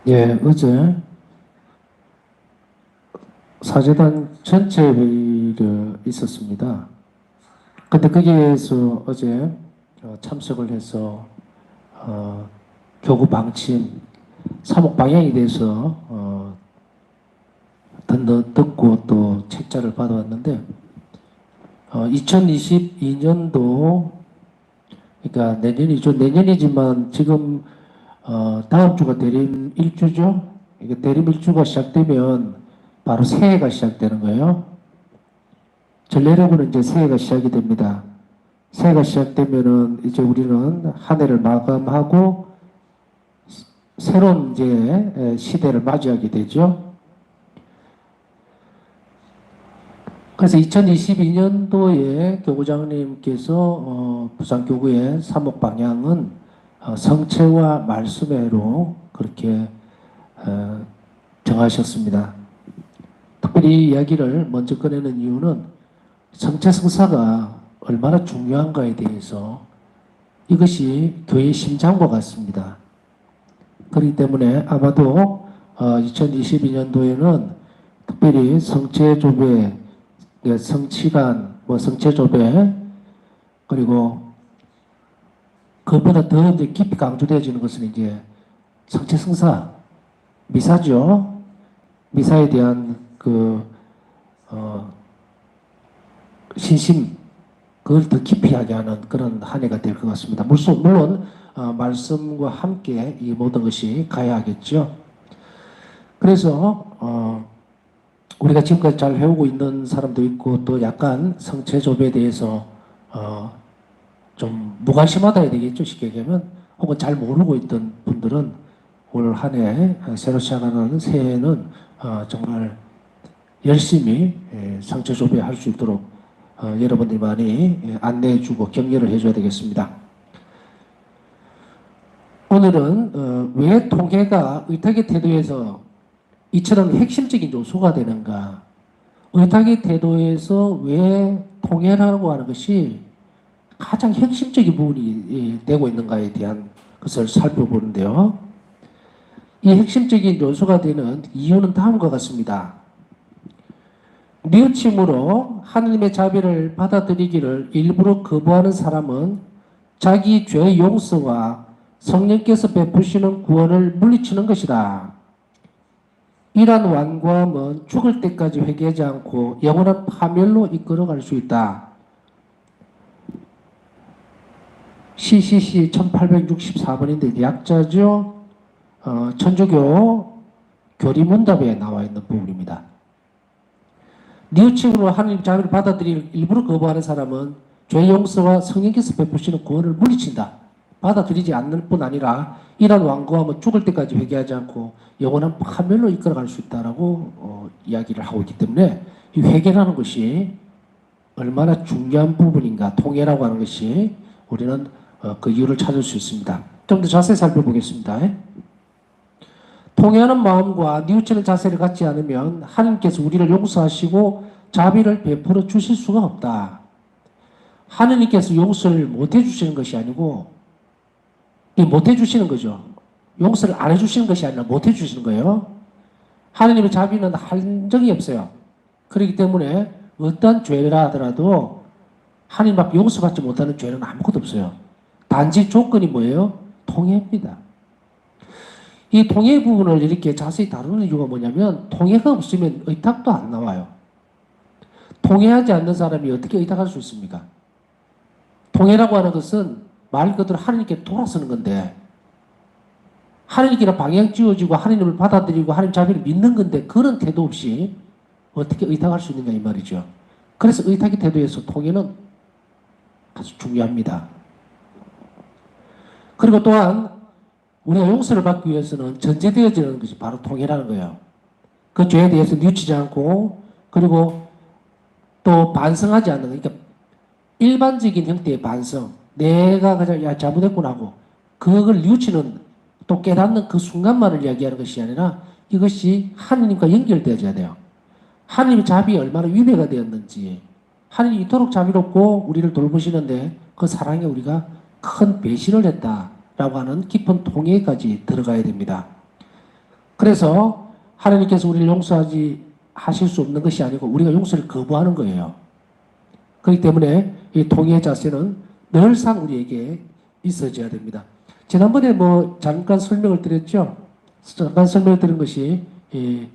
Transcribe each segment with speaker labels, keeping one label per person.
Speaker 1: 예, 어제 사재단 전체 회의가 있었습니다. 근데 거기에서 어제 참석을 해서 어, 교구 방침, 사목 방향에 대해서 듣고 또 책자를 받아왔는데 2022년도 그러니까 내년이죠. 내년이지만 지금 다음 주가 대림 일주죠. 이게 대림 일주가 시작되면 바로 새해가 시작되는 거예요. 전례력으로는 이제 새해가 시작이 됩니다. 새해가 시작되면은 이제 우리는 한 해를 마감하고 새로운 이제 시대를 맞이하게 되죠. 그래서 2022년도에 교구장님께서 부산교구의 사목 방향은 성체와 말씀회로 그렇게 정하셨습니다. 특별히 이야기를 먼저 꺼내는 이유는 성체성사가 얼마나 중요한가에 대해서 이것이 교회의 심장과 같습니다. 그렇기 때문에 아마도 2022년도에는 특별히 성체조배, 성치간, 성체조배, 그리고 그보다 더 이제 깊이 강조되어지는 것은 이제 성체성사, 미사죠. 미사에 대한 신심, 그걸 더 깊이 하게 하는 그런 한 해가 될 것 같습니다. 물론 말씀과 함께 이 모든 것이 가야 하겠죠. 그래서 우리가 지금까지 잘 배우고 있는 사람도 있고 또 약간 성체조배에 대해서 좀 무관심하다 해야 되겠죠. 쉽게 얘기하면 혹은 잘 모르고 있던 분들은 올 한 해 새로 시작하는 새해에는 정말 열심히 성체조배 할 수 있도록 여러분들이 많이 안내해주고 격려를 해줘야 되겠습니다. 오늘은 왜 통계가 의탁의 태도에서 이처럼 핵심적인 요소가 되는가? 의탁의 태도에서 왜 통계라고 하는 것이 가장 핵심적인 부분이 되고 있는가에 대한 것을 살펴보는데요. 이 핵심적인 요소가 되는 이유는 다음과 같습니다. 뉘우침으로 하느님의 자비를 받아들이기를 일부러 거부하는 사람은 자기 죄의 용서와 성령께서 베푸시는 구원을 물리치는 것이다. 이러한 완고함은 죽을 때까지 회개하지 않고 영원한 파멸로 이끌어갈 수 있다. CCC 1864번인데 약자죠. 천주교 교리문답에 나와 있는 부분입니다. 뉘우침으로 하나님 자비를 받아들일 일부러 거부하는 사람은 죄 용서와 성령께서 베푸시는 구원을 물리친다. 받아들이지 않는 뿐 아니라 이런 완고함은 죽을 때까지 회개하지 않고 영원한 파멸로 이끌어갈 수 있다라고 이야기를 하고 있기 때문에 이 회개라는 것이 얼마나 중요한 부분인가, 통해라고 하는 것이 우리는 그 이유를 찾을 수 있습니다. 좀 더 자세히 살펴보겠습니다. 통해하는 마음과 뉘우치는 자세를 갖지 않으면 하나님께서 우리를 용서하시고 자비를 베풀어 주실 수가 없다. 하나님께서 용서를 못 해주시는 것이 아니고 못 해주시는 거죠. 용서를 안 해주시는 것이 아니라 못 해주시는 거예요. 하나님의 자비는 한정이 없어요. 그렇기 때문에 어떠한 죄라 하더라도 하나님 앞 용서받지 못하는 죄는 아무것도 없어요. 단지 조건이 뭐예요? 통해입니다. 이 통해 부분을 이렇게 자세히 다루는 이유가 뭐냐면 통해가 없으면 의탁도 안 나와요. 통해하지 않는 사람이 어떻게 의탁할 수 있습니까? 통해라고 하는 것은 말 그대로 하나님께 돌아서는 건데 하나님께는 방향 찌워지고 하나님을 받아들이고 하나님 자비를 믿는 건데 그런 태도 없이 어떻게 의탁할 수 있느냐 이 말이죠. 그래서 의탁의 태도에서 통해는 아주 중요합니다. 그리고 또한 우리가 용서를 받기 위해서는 전제되어지는 것이 바로 통해라는 거예요. 그 죄에 대해서 뉘우치지 않고 그리고 또 반성하지 않는 그러니까 일반적인 형태의 반성 내가 그냥 야 잘못했구나 하고 그걸 뉘우치는 또 깨닫는 그 순간만을 이야기하는 것이 아니라 이것이 하느님과 연결되어져야 돼요. 하느님의 자비에 얼마나 위배가 되었는지 하느님이 이토록 자비롭고 우리를 돌보시는데 그 사랑에 우리가 큰 배신을 했다라고 하는 깊은 통해까지 들어가야 됩니다. 그래서 하나님께서 우리를 하실 수 없는 것이 아니고 우리가 용서를 거부하는 거예요. 그렇기 때문에 이 통해 자세는 늘상 우리에게 있어져야 됩니다. 지난번에 잠깐 설명을 드렸죠. 잠깐 설명을 드린 것이 이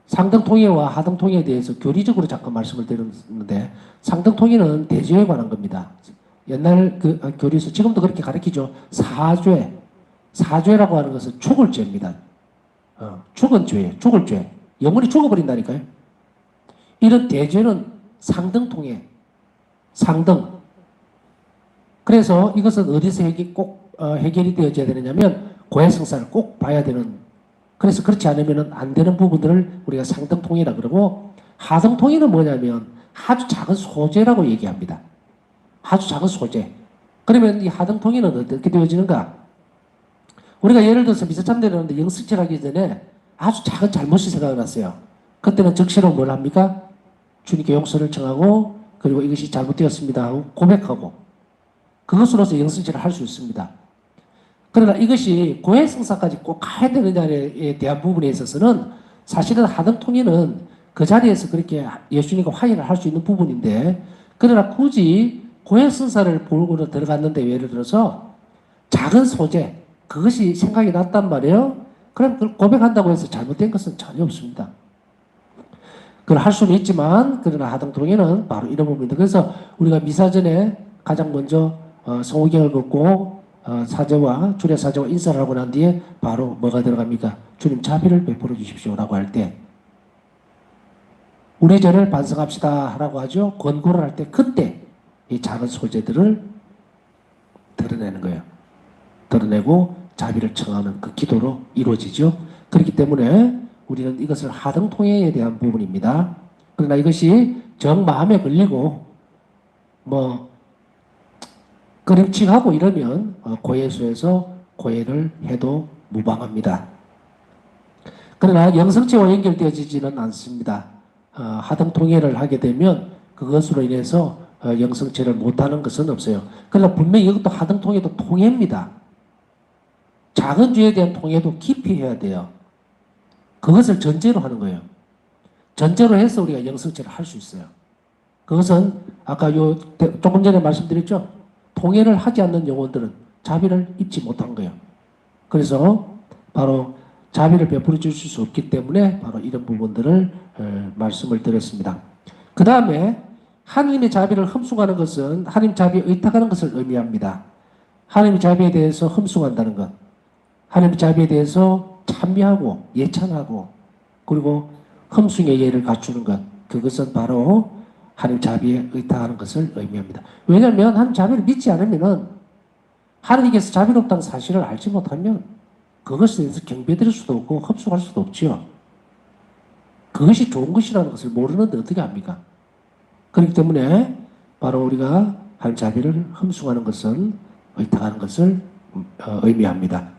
Speaker 1: 상등 통해와 하등 통해에 대해서 교리적으로 잠깐 말씀을 드렸는데, 상등 통해는 대죄에 관한 겁니다. 옛날 교리에서 지금도 그렇게 가르치죠. 사죄라고 하는 것은 죽을 죄입니다. 죽은 죄, 죽을 죄. 영원히 죽어버린다니까요. 이런 대죄는 상등 통해, 상등. 그래서 이것은 어디서 해결이 되어져야 되느냐면 고해성사를 꼭 봐야 되는, 그래서 그렇지 않으면 안 되는 부분들을 우리가 상등통이라 그러고, 하등통이는 뭐냐면 아주 작은 소재라고 얘기합니다. 아주 작은 소재. 그러면 이 하등통이는 어떻게 되어지는가? 우리가 예를 들어서 미사참 내려는데 영성질하기 전에 아주 작은 잘못이 생각이 났어요. 그때는 적시로 뭘 합니까? 주님께 용서를 청하고, 그리고 이것이 잘못되었습니다 하고 고백하고, 그것으로서 영성질을 할 수 있습니다. 그러나 이것이 고해성사까지 꼭 가야 되느냐에 대한 부분에 있어서는 사실은 하등통일은 그 자리에서 그렇게 예수님과 화해를 할 수 있는 부분인데, 그러나 굳이 고해성사를 보고 들어갔는데 예를 들어서 작은 소재, 그것이 생각이 났단 말이에요. 그럼 그걸 고백한다고 해서 잘못된 것은 전혀 없습니다. 그걸 할 수는 있지만, 그러나 하등통일은 바로 이런 부분입니다. 그래서 우리가 미사전에 가장 먼저 성호경을 걷고 사제와 주례 사제와 인사를 하고 난 뒤에 바로 뭐가 들어갑니까? 주님 자비를 베풀어 주십시오라고 할 때 우리 죄를 반성합시다 라고 하죠. 권고를 할 때 그때 이 작은 소재들을 드러내는 거예요. 드러내고 자비를 청하는 그 기도로 이루어지죠. 그렇기 때문에 우리는 이것을 하등통해에 대한 부분입니다. 그러나 이것이 정 마음에 걸리고 끄림칙하고 이러면 고해수에서 고해를 해도 무방합니다. 그러나 영성체와 연결되어지지는 않습니다. 하등통해를 하게 되면 그것으로 인해서 영성체를 못하는 것은 없어요. 그러나 분명히 이것도 하등통해도 통해입니다. 작은 죄에 대한 통해도 깊이 해야 돼요. 그것을 전제로 하는 거예요. 전제로 해서 우리가 영성체를 할 수 있어요. 그것은 아까 조금 전에 말씀드렸죠. 통해를 하지 않는 영혼들은 자비를 입지 못한 거예요. 그래서 바로 자비를 베풀어 주실 수 없기 때문에 바로 이런 부분들을 말씀을 드렸습니다. 그 다음에 하나님의 자비를 흠숭하는 것은 하나님 자비에 의탁하는 것을 의미합니다. 하나님의 자비에 대해서 흠숭한다는 것, 하나님의 자비에 대해서 찬미하고 예찬하고 그리고 흠숭의 예를 갖추는 것, 그것은 바로 하나님 자비에 의탁하는 것을 의미합니다. 왜냐하면 하나님 자비를 믿지 않으면 하나님께서 자비롭다는 사실을 알지 못하면 그것에 대해서 경배드릴 수도 없고 흡수할 수도 없지요. 그것이 좋은 것이라는 것을 모르는데 어떻게 합니까? 그렇기 때문에 바로 우리가 하나님 자비를 흠숭하는 것은 의탁하는 것을 의미합니다.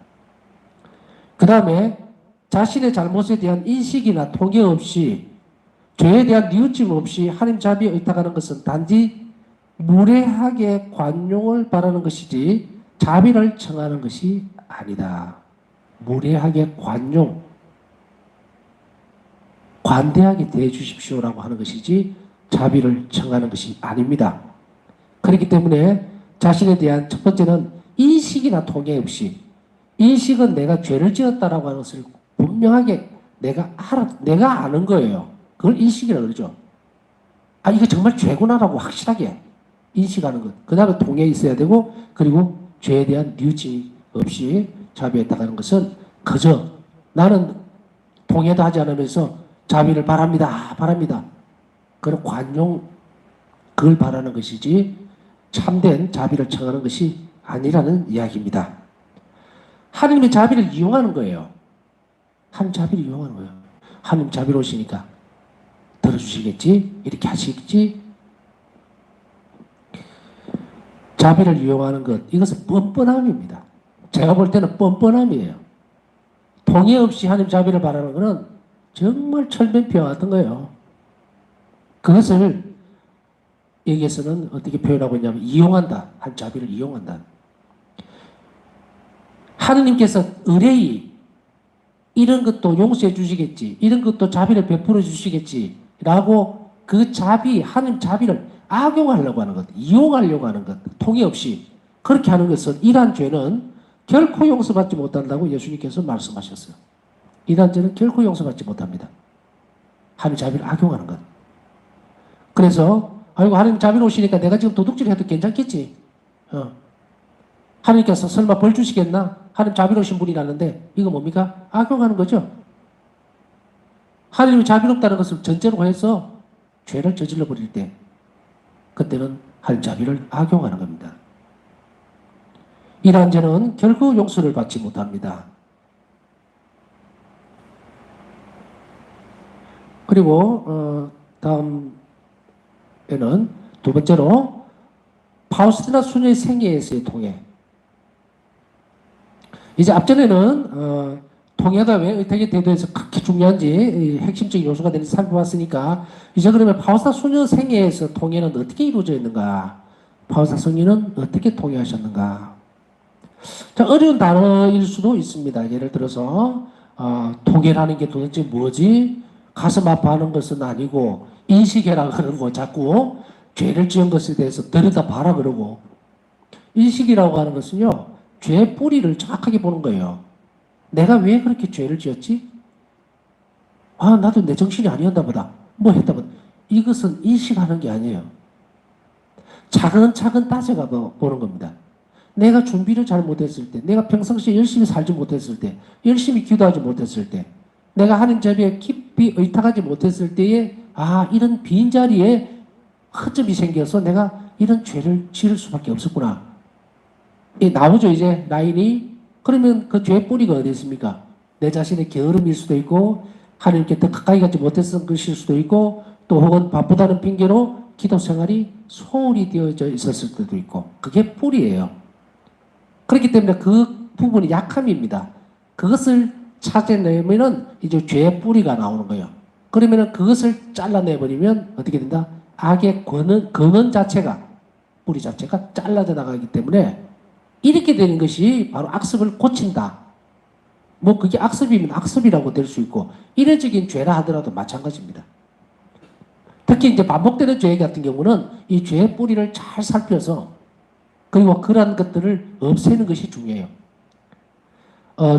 Speaker 1: 그 다음에 자신의 잘못에 대한 인식이나 통계 없이 죄에 대한 뉘우침 없이 하나님 자비에 의탁하는 것은 단지 무례하게 관용을 바라는 것이지 자비를 청하는 것이 아니다. 무례하게 관대하게 대해 주십시오라고 하는 것이지 자비를 청하는 것이 아닙니다. 그렇기 때문에 자신에 대한 첫 번째는 인식이나 통계 없이, 인식은 내가 죄를 지었다라고 하는 것을 분명하게 내가 아는 거예요. 그걸 인식이라고 그러죠. 이거 정말 죄구나라고 확실하게 인식하는 것. 그 다음에 통해 있어야 되고, 그리고 죄에 대한 뉘우침 없이 자비에 따르는 것은 그저 나는 통해도 하지 않으면서 자비를 바랍니다. 그런 그걸 바라는 것이지 참된 자비를 청하는 것이 아니라는 이야기입니다. 하나님의 자비를 이용하는 거예요. 하나님 자비를 이용하는 거예요. 하나님 자비로우시니까 들어주시겠지? 이렇게 하시겠지? 자비를 이용하는 것, 이것은 뻔뻔함입니다. 제가 볼 때는 뻔뻔함이에요. 통해 없이 하나님 자비를 바라는 것은 정말 철면피와 같은 거예요. 그것을 여기에서는 어떻게 표현하고 있냐면 이용한다. 하나님 자비를 이용한다. 하느님께서 의뢰히 이런 것도 용서해 주시겠지. 이런 것도 자비를 베풀어 주시겠지. 라고 그 자비, 하나님 자비를 악용하려고 하는 것, 이용하려고 하는 것, 통해 없이 그렇게 하는 것은 이러한 죄는 결코 용서받지 못한다고 예수님께서 말씀하셨어요. 이러한 죄는 결코 용서받지 못합니다. 하나님 자비를 악용하는 것. 그래서 아이고 하나님 자비로우시니까 내가 지금 도둑질 해도 괜찮겠지. 하나님께서 설마 벌 주시겠나? 하나님 자비로우신 분이 라는데 이거 뭡니까? 악용하는 거죠. 하나님이 자비롭다는 것을 전제로 해서 죄를 저질러 버릴 때 그때는 하나님 자비를 악용하는 겁니다. 이러한 죄는 결코 용서를 받지 못합니다. 그리고 다음에는 두 번째로 파우스티나 수녀의 생애에서의 통해. 이제 앞전에는 통해가 왜 어떻게 대도에서 그렇게 중요한지 핵심적인 요소가 되는지 살펴봤으니까 이제 그러면 파우스타 수녀 생애에서 통해는 어떻게 이루어져 있는가? 파우스타 성인은 어떻게 통해하셨는가? 자, 어려운 단어일 수도 있습니다. 예를 들어서 통해라는 게 도대체 뭐지? 가슴 아파하는 것은 아니고 인식해라 그러고 자꾸 죄를 지은 것에 대해서 들여다봐라 그러고 인식이라고 하는 것은요. 죄의 뿌리를 정확하게 보는 거예요. 내가 왜 그렇게 죄를 지었지? 나도 내 정신이 아니었나 보다. 뭐 했다 보다. 이것은 인식하는 게 아니에요. 차근차근 따져가 보는 겁니다. 내가 준비를 잘 못했을 때, 내가 평상시에 열심히 살지 못했을 때, 열심히 기도하지 못했을 때, 내가 하는 자리에 깊이 의탁하지 못했을 때에 이런 빈자리에 허점이 생겨서 내가 이런 죄를 지을 수밖에 없었구나. 나오죠 이제 라인이. 그러면 그 죄의 뿌리가 어디 있습니까? 내 자신의 게으름일 수도 있고 하나님께 더 가까이 가지 못했던 것일 수도 있고 또 혹은 바쁘다는 핑계로 기도 생활이 소홀히 되어져 있었을 수도 있고 그게 뿌리예요. 그렇기 때문에 그 부분이 약함입니다. 그것을 찾아내면은 이제 죄의 뿌리가 나오는 거예요. 그러면은 그것을 잘라내버리면 어떻게 된다? 악의 근원 자체가 뿌리 자체가 잘라져 나가기 때문에 이렇게 되는 것이 바로 악습을 고친다. 뭐 그게 악습이면 악습이라고 될 수 있고 이례적인 죄라 하더라도 마찬가지입니다. 특히 이제 반복되는 죄 같은 경우는 이 죄의 뿌리를 잘 살펴서 그리고 그러한 것들을 없애는 것이 중요해요.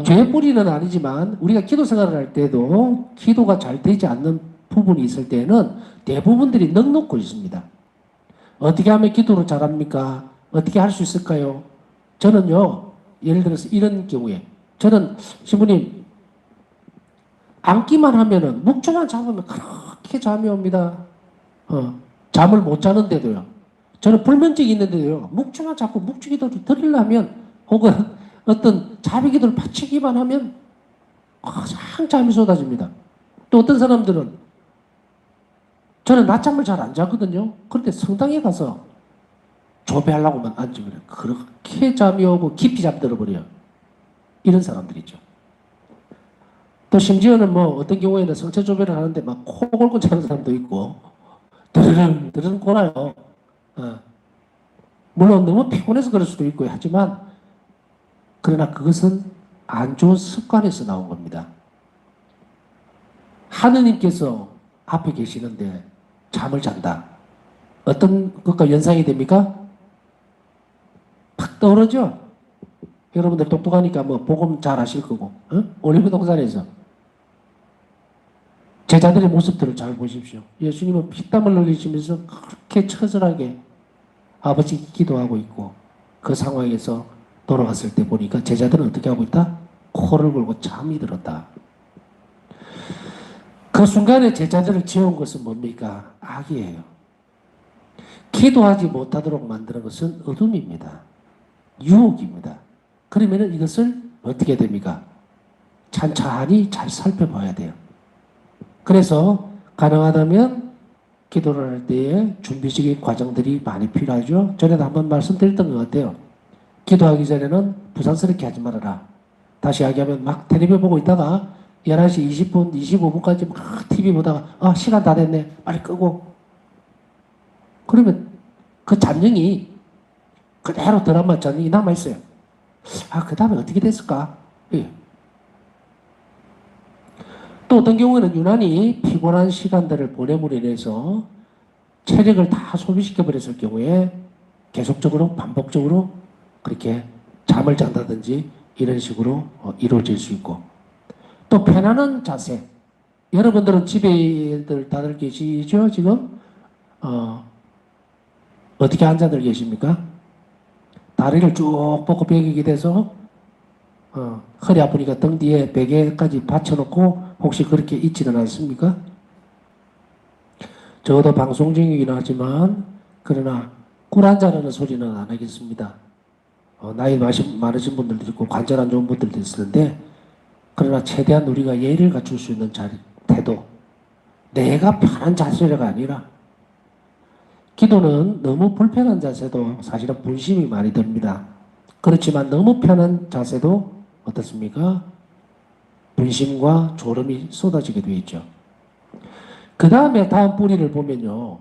Speaker 1: 죄의 뿌리는 아니지만 우리가 기도 생활을 할 때도 기도가 잘 되지 않는 부분이 있을 때는 대부분들이 넉넉고 있습니다. 어떻게 하면 기도를 잘합니까? 어떻게 할 수 있을까요? 저는요, 예를 들어서 이런 경우에, 저는 신부님, 앉기만 하면은, 묵주만 잡으면 그렇게 잠이 옵니다. 잠을 못 자는데도요. 저는 불면증이 있는데도요, 묵주만 잡고 묵주기도를 드리려면, 혹은 어떤 자비기도를 바치기만 하면, 가장 잠이 쏟아집니다. 또 어떤 사람들은, 저는 낮잠을 잘 안 자거든요. 그런데 성당에 가서, 조배하려고만 앉으면 그렇게 잠이 오고 깊이 잠들어버려요. 이런 사람들이 있죠. 또 심지어는 뭐 어떤 경우에는 성체 조배를 하는데 막 코 골고 자는 사람도 있고 드르릉 골아요. 물론 너무 피곤해서 그럴 수도 있고 하지만 그러나 그것은 안 좋은 습관에서 나온 겁니다. 하느님께서 앞에 계시는데 잠을 잔다. 어떤 것과 연상이 됩니까? 팍 떠오르죠? 여러분들 똑똑하니까 뭐 복음 잘 아실 거고 올리브 동산에서 제자들의 모습들을 잘 보십시오. 예수님은 피땀을 흘리시면서 그렇게 처절하게 아버지 기도하고 있고 그 상황에서 돌아갔을 때 보니까 제자들은 어떻게 하고 있다? 코를 골고 잠이 들었다. 그 순간에 제자들을 지어온 것은 뭡니까? 악이에요. 기도하지 못하도록 만드는 것은 어둠입니다. 유혹입니다. 그러면 이것을 어떻게 됩니까? 찬찬히 잘 살펴봐야 돼요. 그래서 가능하다면 기도를 할 때에 준비적인 과정들이 많이 필요하죠. 전에도 한번 말씀드렸던 것 같아요. 기도하기 전에는 부산스럽게 하지 말아라. 다시 이야기하면 막 텔레비전 보고 있다가 11시 20분, 25분까지 막 TV 보다가 시간 다 됐네. 빨리 끄고. 그러면 그 잔영이 그대로 드라마 잔영이 남아있어요. 그 다음에 어떻게 됐을까? 예. 또 어떤 경우에는 유난히 피곤한 시간들을 보냄으로 인해서 체력을 다 소비시켜 버렸을 경우에 계속적으로 반복적으로 그렇게 잠을 잔다든지 이런 식으로 이루어질 수 있고, 또 편안한 자세. 여러분들은 집에들 다들 계시죠? 지금 어떻게 앉아들 계십니까? 다리를 쭉 뻗고 베개게 돼서 허리 아프니까 등 뒤에 베개까지 받쳐놓고 혹시 그렇게 있지는 않습니까? 적어도 방송 중이긴 하지만 그러나 꿀 앉아라는 소리는 안 하겠습니다. 나이 많으신 분들도 있고 관절 안 좋은 분들도 있는데, 그러나 최대한 우리가 예의를 갖출 수 있는 자리, 태도, 내가 편한 자세가 아니라, 기도는 너무 불편한 자세도 사실은 분심이 많이 듭니다. 그렇지만 너무 편한 자세도 어떻습니까? 분심과 졸음이 쏟아지게 되어 있죠. 그 다음에 다음 뿌리를 보면요,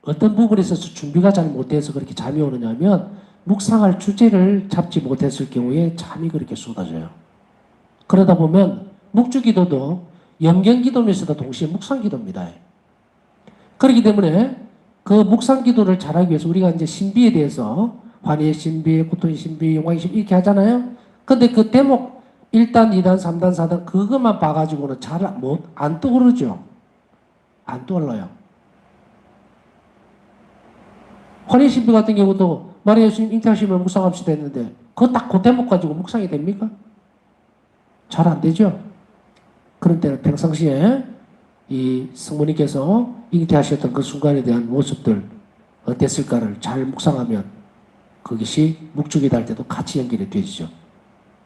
Speaker 1: 어떤 부분에 있어서 준비가 잘 못돼서 그렇게 잠이 오느냐면 묵상할 주제를 잡지 못했을 경우에 잠이 그렇게 쏟아져요. 그러다 보면 묵주기도도 염경기도면서도 동시에 묵상기도입니다. 그렇기 때문에 그 묵상기도를 잘하기 위해서 우리가 이제 신비에 대해서 환희의 신비, 고통의 신비, 영광의 신비 이렇게 하잖아요. 근데 그 대목 1단, 2단, 3단, 4단 그것만 봐가지고는 잘 안 떠오르죠. 안 떠올라요. 환희의 신비 같은 경우도 마리아 예수님 잉태하시면 묵상합시다 했는데 그거 딱 그 대목 가지고 묵상이 됩니까? 잘 안 되죠. 그런 때는 평상시에 이 성모님께서 잉태하셨던 그 순간에 대한 모습들 어땠을까를 잘 묵상하면 그것이 묵주기도 할 때도 같이 연결이 되죠.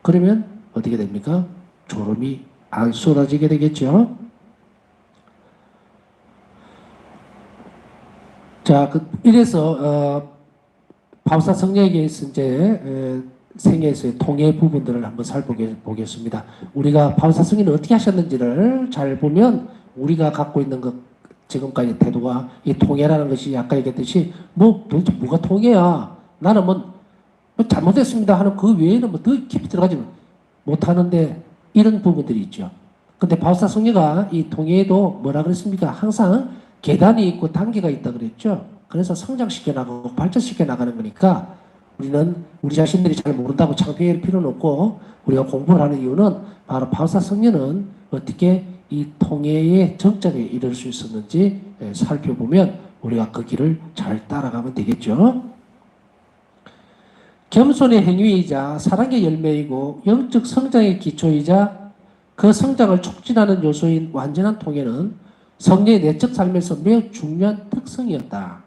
Speaker 1: 그러면 어떻게 됩니까? 졸음이 안 쏟아지게 되겠죠. 자, 이래서 바우사 성령에게서 이제 생애에서의 통해 부분들을 한번 살펴보겠습니다. 우리가 바우사 성령이 어떻게 하셨는지를 잘 보면 우리가 갖고 있는 것, 지금까지 태도가 이 통해라는 것이 아까 얘기했듯이 도대체 뭐가 통해야 나는 뭐 잘못했습니다 하는 그 외에는 뭐 더 깊이 들어가지 못하는데 이런 부분들이 있죠. 근데 바우사 성령가 이 통해에도 뭐라 그랬습니까? 항상 계단이 있고 단계가 있다 그랬죠. 그래서 성장시켜 나가고 발전시켜 나가는 거니까 우리는 우리 자신들이 잘 모른다고 창피할 필요는 없고 우리가 공부를 하는 이유는 바로 바우사 성령은 어떻게 이 통해의 정점에 이를 수 있었는지 살펴보면 우리가 그 길을 잘 따라가면 되겠죠. 겸손의 행위이자 사랑의 열매이고 영적 성장의 기초이자 그 성장을 촉진하는 요소인 완전한 통해는 성령의 내적 삶에서 매우 중요한 특성이었다.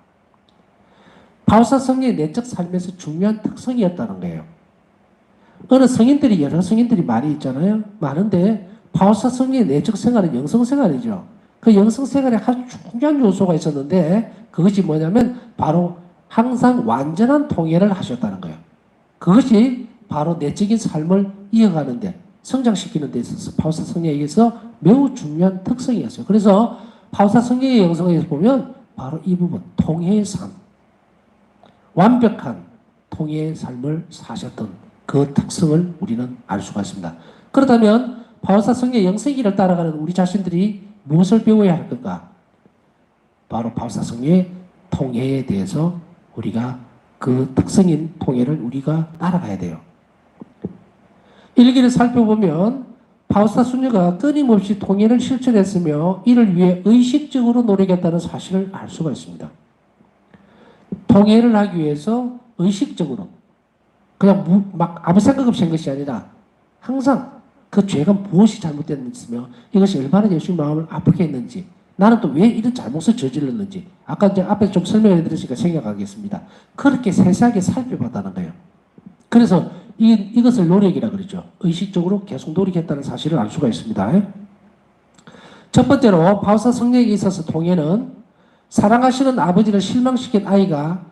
Speaker 1: 바우사 성령의 내적 삶에서 중요한 특성이었다는 거예요. 어느 성인들이 여러 성인들이 많이 있잖아요. 많은데 바우사 성령의 내적 생활은 영성생활이죠. 그 영성생활에 아주 중요한 요소가 있었는데 그것이 뭐냐면 바로 항상 완전한 통해를 하셨다는 거예요. 그것이 바로 내적인 삶을 이어가는데 성장시키는 데 있어서 바우사 성령에게서 매우 중요한 특성이었어요. 그래서 바우사 성령의 영성에서 보면 바로 이 부분, 통해의 삶, 완벽한 통해의 삶을 사셨던 그 특성을 우리는 알 수가 있습니다. 그렇다면 바우사 성령의 영성기를 따라가는 우리 자신들이 무엇을 배워야 할 건가? 바로 바우사 성령의 통해에 대해서 우리가 그 특성인 통해를 우리가 따라가야 돼요. 일기를 살펴보면 바우사 수녀가 끊임없이 통해를 실천했으며 이를 위해 의식적으로 노력했다는 사실을 알 수가 있습니다. 통해를 하기 위해서 의식적으로 그냥 막 아무 생각 없이 한 것이 아니라 항상 그 죄가 무엇이 잘못됐으며 이것이 얼마나 예수님 마음을 아프게 했는지 나는 또 왜 이런 잘못을 저질렀는지 아까 이제 앞에 좀 설명해 드렸으니까 생각하겠습니다. 그렇게 세세하게 살펴봤다는 거예요. 그래서 이것을 노력이라 그러죠. 의식적으로 계속 노력했다는 사실을 알 수가 있습니다. 첫 번째로 바우사 성령에게 있어서 통해는 사랑하시는 아버지를 실망시킨 아이가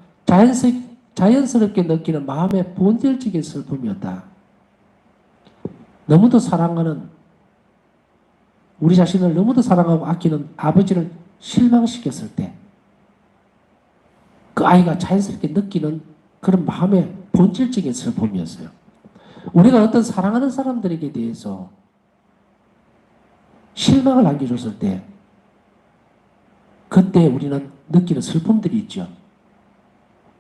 Speaker 1: 자연스럽게 느끼는 마음의 본질적인 슬픔이었다. 너무도 사랑하는 우리 자신을 너무도 사랑하고 아끼는 아버지를 실망시켰을 때 그 아이가 자연스럽게 느끼는 그런 마음의 본질적인 슬픔이었어요. 우리가 어떤 사랑하는 사람들에게 대해서 실망을 안겨줬을 때 그때 우리는 느끼는 슬픔들이 있죠.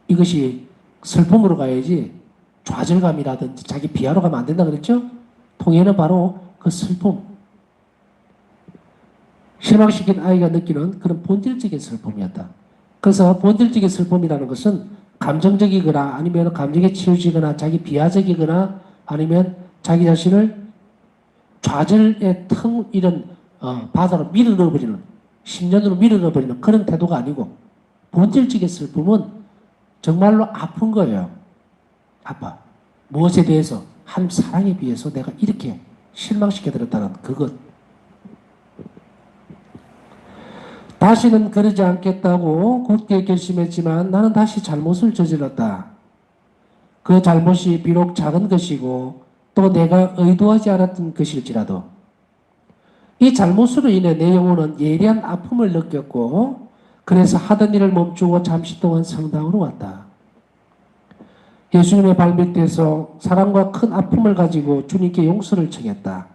Speaker 1: 이것이 슬픔으로 가야지 좌절감이라든지 자기 비하로 가면 안 된다 그랬죠? 통해는 바로 그 슬픔. 실망시킨 아이가 느끼는 그런 본질적인 슬픔이었다. 그래서 본질적인 슬픔이라는 것은 감정적이거나 아니면 감정에 치우치거나 자기 비하적이거나 아니면 자기 자신을 좌절의 이런 바다로 밀어넣어버리는 10년으로 밀어넣어버리는 그런 태도가 아니고 본질적인 슬픔은 정말로 아픈 거예요. 아파. 무엇에 대해서? 하나님 사랑에 비해서 내가 이렇게 실망시켜드렸다는 그것. 다시는 그러지 않겠다고 굳게 결심했지만 나는 다시 잘못을 저질렀다. 그 잘못이 비록 작은 것이고 또 내가 의도하지 않았던 것일지라도 이 잘못으로 인해 내 영혼은 예리한 아픔을 느꼈고 그래서 하던 일을 멈추고 잠시 동안 성당으로 왔다. 예수님의 발밑에서 사랑과 큰 아픔을 가지고 주님께 용서를 청했다.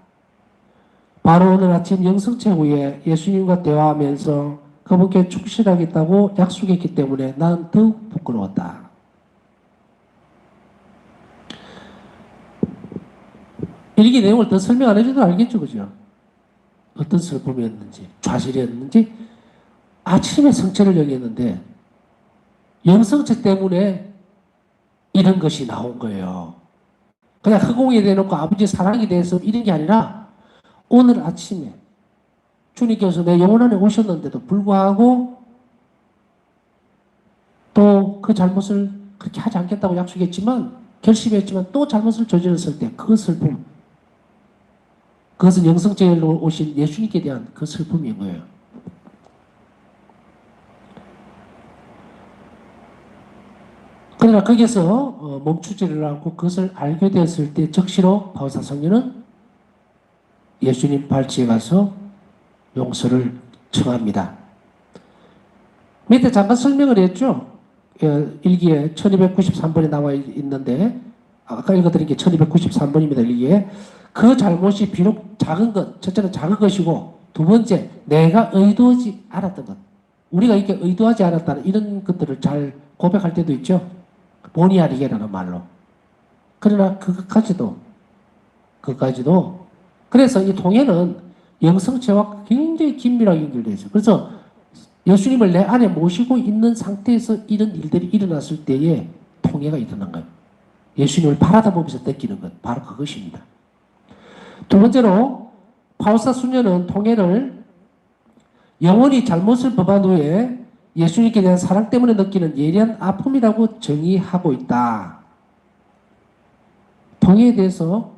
Speaker 1: 바로 오늘 아침 영성체 후에 예수님과 대화하면서 그분께 충실하겠다고 약속했기 때문에 나는 더욱 부끄러웠다. 일기 내용을 더 설명 안 해줘도 알겠죠, 그죠? 어떤 슬픔이었는지, 좌절이었는지, 아침에 성체를 여겼는데, 영성체 때문에 이런 것이 나온 거예요. 그냥 허공에 대놓고 아버지 사랑에 대해서 이런 게 아니라, 오늘 아침에 주님께서 내 영혼 안에 오셨는데도 불구하고 또 그 잘못을 그렇게 하지 않겠다고 약속했지만 결심했지만 또 잘못을 저질렀을 때 그 슬픔, 그것은 영성체로 오신 예수님께 대한 그 슬픔인 거예요. 그러나 거기서 멈추지를 않고 그것을 알게 되었을 때 적시로 바울사 성령은 예수님 발치에 가서 용서를 청합니다. 밑에 잠깐 설명을 했죠. 일기에 1293번에 나와 있는데 아까 읽어드린 게 1293번입니다. 일기에 그 잘못이 비록 작은 것, 첫째는 작은 것이고 두 번째 내가 의도하지 않았던 것, 우리가 이렇게 의도하지 않았다는 이런 것들을 잘 고백할 때도 있죠. 본의 아니게라는 말로. 그러나 그것까지도 그래서 이 통해는 영성체와 굉장히 긴밀하게 연결되어 있어요. 그래서 예수님을 내 안에 모시고 있는 상태에서 이런 일들이 일어났을 때에 통해가 일어난 거예요. 예수님을 바라다 보면서 느끼는 것, 바로 그것입니다. 두 번째로 바울사 수녀는 통해를 영원히 잘못을 범한 후에 예수님께 대한 사랑 때문에 느끼는 예리한 아픔이라고 정의하고 있다. 통해에 대해서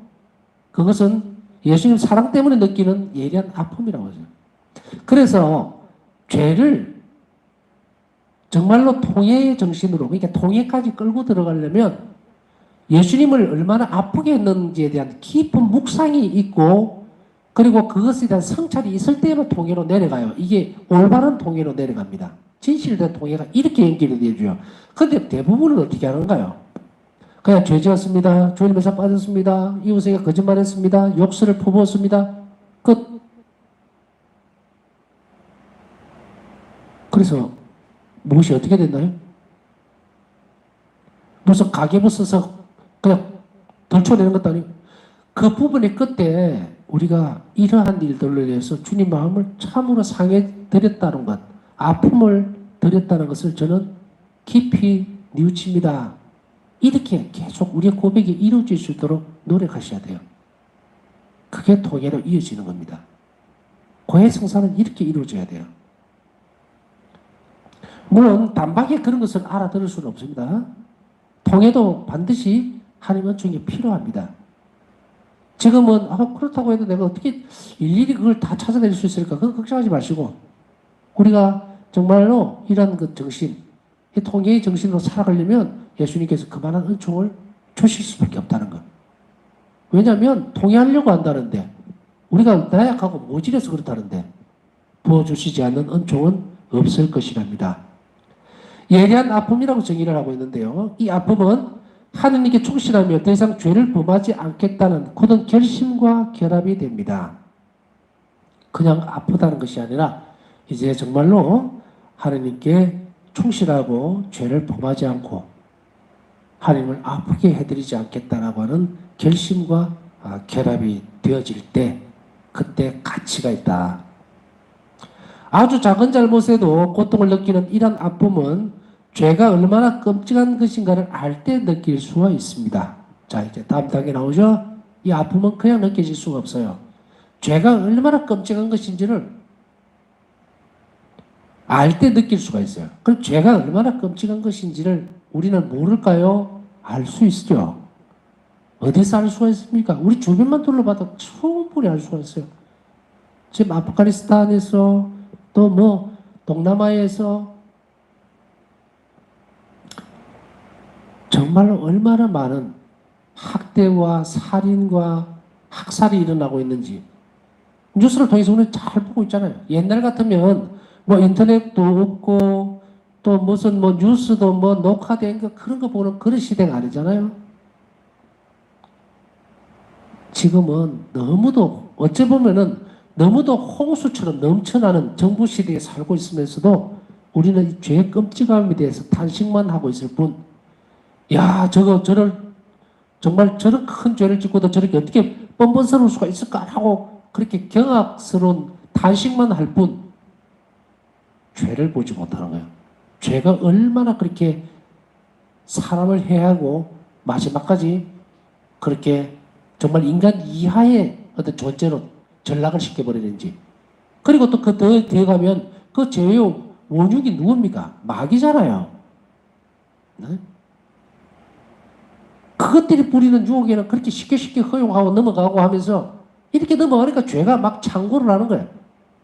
Speaker 1: 그것은 예수님 사랑 때문에 느끼는 예리한 아픔이라고 하죠. 그래서 죄를 정말로 통해의 정신으로, 그러니까 통해까지 끌고 들어가려면 예수님을 얼마나 아프게 했는지에 대한 깊은 묵상이 있고 그리고 그것에 대한 성찰이 있을 때만 통해로 내려가요. 이게 올바른 통해로 내려갑니다. 진실된 통해가 이렇게 연결이 되죠. 그런데 대부분은 어떻게 하는가요? 그냥 죄 지었습니다. 주님에서 빠졌습니다. 이웃에게 거짓말했습니다. 욕설을 퍼부었습니다. 끝. 그래서 무엇이 어떻게 됐나요? 무슨 가계부 써서 그냥 덜쳐내는 것도 아니고 그 부분의 끝에 우리가 이러한 일들로 인해서 주님 마음을 참으로 상해드렸다는 것, 아픔을 드렸다는 것을 저는 깊이 뉘우칩니다. 이렇게 계속 우리의 고백이 이루어질 수 있도록 노력하셔야 돼요. 그게 통해로 이어지는 겁니다. 고해 성사는 이렇게 이루어져야 돼요. 물론 단박에 그런 것을 알아들을 수는 없습니다. 통해도 반드시 하나님의 은총이 필요합니다. 지금은 그렇다고 해도 내가 어떻게 일일이 그걸 다 찾아낼 수 있을까? 그건 걱정하지 마시고 우리가 정말로 이런 그 정신, 이 통해의 정신으로 살아가려면 예수님께서 그만한 은총을 주실 수밖에 없다는 것. 왜냐하면 통해하려고 한다는데 우리가 나약하고 모질해서 그렇다는데 부어주시지 않는 은총은 없을 것이랍니다. 예리한 아픔이라고 정의를 하고 있는데요. 이 아픔은 하느님께 충실하며 더 이상 죄를 범하지 않겠다는 굳은 결심과 결합이 됩니다. 그냥 아프다는 것이 아니라 이제 정말로 하나님께 충실하고 죄를 범하지 않고 하나님을 아프게 해드리지 않겠다라고 하는 결심과 결합이 되어질 때 그때 가치가 있다. 아주 작은 잘못에도 고통을 느끼는 이런 아픔은 죄가 얼마나 끔찍한 것인가를 알 때 느낄 수가 있습니다. 자, 이제 다음 단계 나오죠? 이 아픔은 그냥 느껴질 수가 없어요. 죄가 얼마나 끔찍한 것인지를 알 때 느낄 수가 있어요. 그럼 죄가 얼마나 끔찍한 것인지를 우리는 모를까요? 알 수 있죠. 어디서 알 수가 있습니까? 우리 주변만 둘러봐도 충분히 알 수가 있어요. 지금 아프가니스탄에서 또 뭐 동남아에서 정말로 얼마나 많은 학대와 살인과 학살이 일어나고 있는지 뉴스를 통해서 우리는 잘 보고 있잖아요. 옛날 같으면 뭐 인터넷도 없고 또 무슨 뭐 뉴스도 뭐 녹화된 거 그런 거 보는 그런 시대가 아니잖아요. 지금은 너무도 어찌 보면은 너무도 홍수처럼 넘쳐나는 정부 시대에 살고 있으면서도 우리는 이 죄의 끔찍함에 대해서 탄식만 하고 있을 뿐, 야, 저를 정말 저런 큰 죄를 짓고도 저렇게 어떻게 뻔뻔스러울 수가 있을까 하고 그렇게 경악스러운 탄식만 할 뿐, 죄를 보지 못하는 거예요. 죄가 얼마나 그렇게 사람을 해하고 마지막까지 그렇게 정말 인간 이하의 어떤 존재로 전락을 시켜버리는지. 그리고 또 그 뒤에 가면 그 죄의 원흉이 누굽니까? 마귀잖아요. 네? 그것들이 부리는 유혹에는 그렇게 쉽게 허용하고 넘어가고 하면서 이렇게 넘어가니까 죄가 막 창고를 하는 거예요.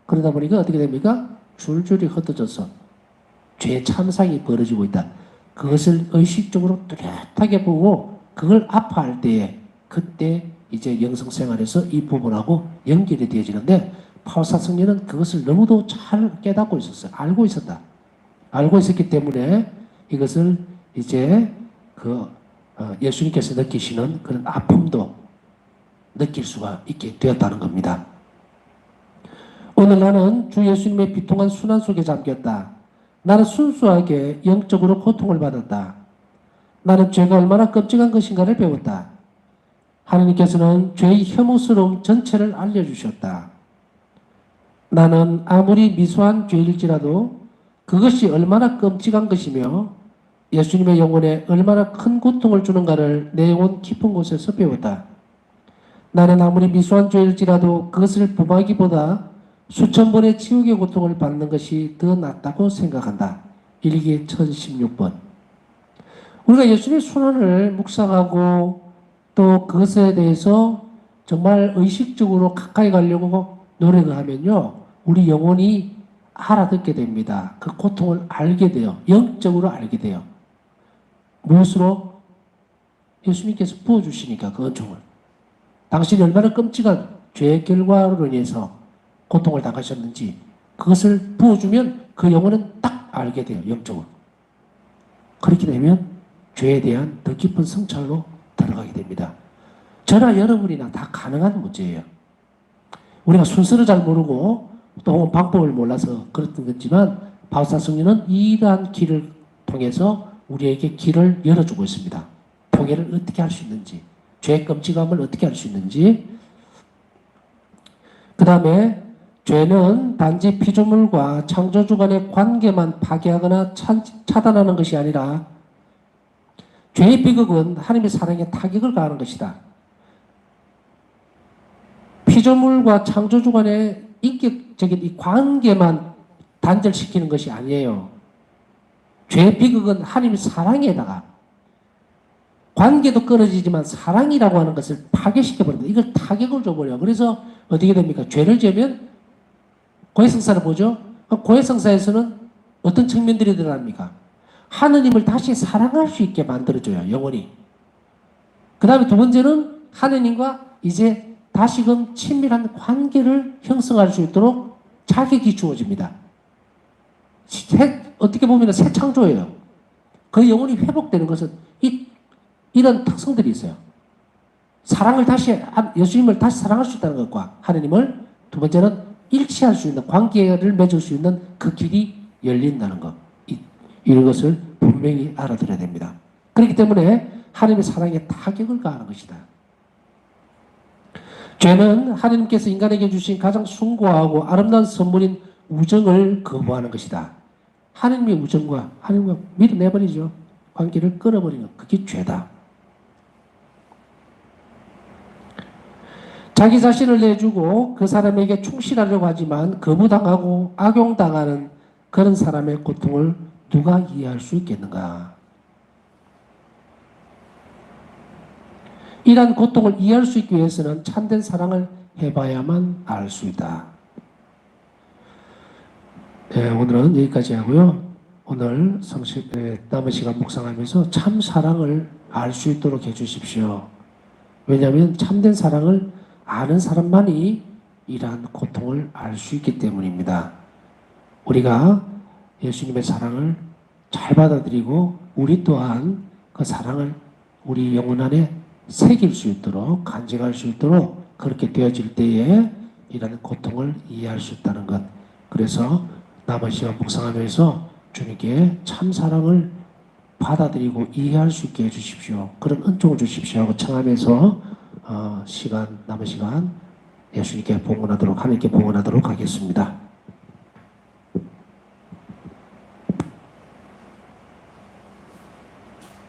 Speaker 1: 그러다 보니까 어떻게 됩니까? 줄줄이 흩어져서 죄의 참상이 벌어지고 있다. 그것을 의식적으로 뚜렷하게 보고 그걸 아파할 때에 그때 이제 영성생활에서 이 부분하고 연결이 되어지는데 파울사 성령은 그것을 너무도 잘 깨닫고 있었어요. 알고 있었다. 알고 있었기 때문에 이것을 이제 예수님께서 느끼시는 그런 아픔도 느낄 수가 있게 되었다는 겁니다. 오늘 나는 주 예수님의 비통한 순환 속에 잠겼다. 나는 순수하게 영적으로 고통을 받았다. 나는 죄가 얼마나 끔찍한 것인가를 배웠다. 하나님께서는 죄의 혐오스러움 전체를 알려주셨다. 나는 아무리 미소한 죄일지라도 그것이 얼마나 끔찍한 것이며 예수님의 영혼에 얼마나 큰 고통을 주는가를 내 영혼 깊은 곳에서 배웠다. 나는 아무리 미소한 죄일지라도 그것을 범하기보다 수천 번의 지옥의 고통을 받는 것이 더 낫다고 생각한다. 일기 1016번. 우리가 예수님의 순환을 묵상하고 또 그것에 대해서 정말 의식적으로 가까이 가려고 노력을 하면요, 우리 영혼이 알아듣게 됩니다. 그 고통을 알게 돼요. 영적으로 알게 돼요. 무엇으로? 예수님께서 부어주시니까 그 은총을. 당신이 얼마나 끔찍한 죄의 결과로 인해서 고통을 당하셨는지 그것을 부어주면 그 영혼은 딱 알게 돼요. 영적으로. 그렇게 되면 죄에 대한 더 깊은 성찰로 들어가게 됩니다. 저나 여러분이나 다 가능한 문제예요. 우리가 순서를 잘 모르고 또 방법을 몰라서 그렇던 거지만 바울사 성령은 이러한 길을 통해서 우리에게 길을 열어주고 있습니다. 통해를 어떻게 할 수 있는지, 죄의 끔찍함을 어떻게 할 수 있는지. 그 다음에 죄는 단지 피조물과 창조주 간의 관계만 파괴하거나 차단하는 것이 아니라 죄의 비극은 하나님의 사랑에 타격을 가하는 것이다. 피조물과 창조주 간의 인격적인 이 관계만 단절시키는 것이 아니에요. 죄의 비극은 하나님의 사랑에다가 관계도 끊어지지만 사랑이라고 하는 것을 파괴시켜버린다. 이걸 타격을 줘버려요. 그래서 어떻게 됩니까? 죄를 지으면 고해성사를 보죠. 고해성사에서는 어떤 측면들이 들어갑니까? 하느님을 다시 사랑할 수 있게 만들어줘요. 영원히. 그 다음에 두 번째는 하느님과 이제 다시금 친밀한 관계를 형성할 수 있도록 자격이 주어집니다. 어떻게 보면 새 창조예요. 그 영혼이 회복되는 것은 이런 특성들이 있어요. 사랑을 다시, 예수님을 다시 사랑할 수 있다는 것과 하느님을, 두 번째는 일치할 수 있는 관계를 맺을 수 있는 그 길이 열린다는 것. 이런 것을 분명히 알아들어야 됩니다. 그렇기 때문에 하나님의 사랑에 타격을 가하는 것이다. 죄는 하나님께서 인간에게 주신 가장 숭고하고 아름다운 선물인 우정을 거부하는 것이다. 하나님의 우정과 하나님과 밀어내버리죠. 관계를 끊어버리는 것. 그게 죄다. 자기 자신을 내주고 그 사람에게 충실하려고 하지만 거부당하고 악용당하는 그런 사람의 고통을 누가 이해할 수 있겠는가? 이러한 고통을 이해할 수 있기 위해서는 참된 사랑을 해봐야만 알 수 있다. 네, 오늘은 여기까지 하고요. 오늘 남은 시간 묵상하면서 참 사랑을 알 수 있도록 해주십시오. 왜냐하면 참된 사랑을 아는 사람만이 이러한 고통을 알 수 있기 때문입니다. 우리가 예수님의 사랑을 잘 받아들이고 우리 또한 그 사랑을 우리 영혼 안에 새길 수 있도록 간직할 수 있도록 그렇게 되어질 때에 이러한 고통을 이해할 수 있다는 것. 그래서 남은 시간 묵상하면서 주님께 참 사랑을 받아들이고 이해할 수 있게 해주십시오. 그런 은총을 주십시오 하고 청하면서 남은 시간 예수님께 봉헌하도록 하나님께 봉헌하도록 하겠습니다.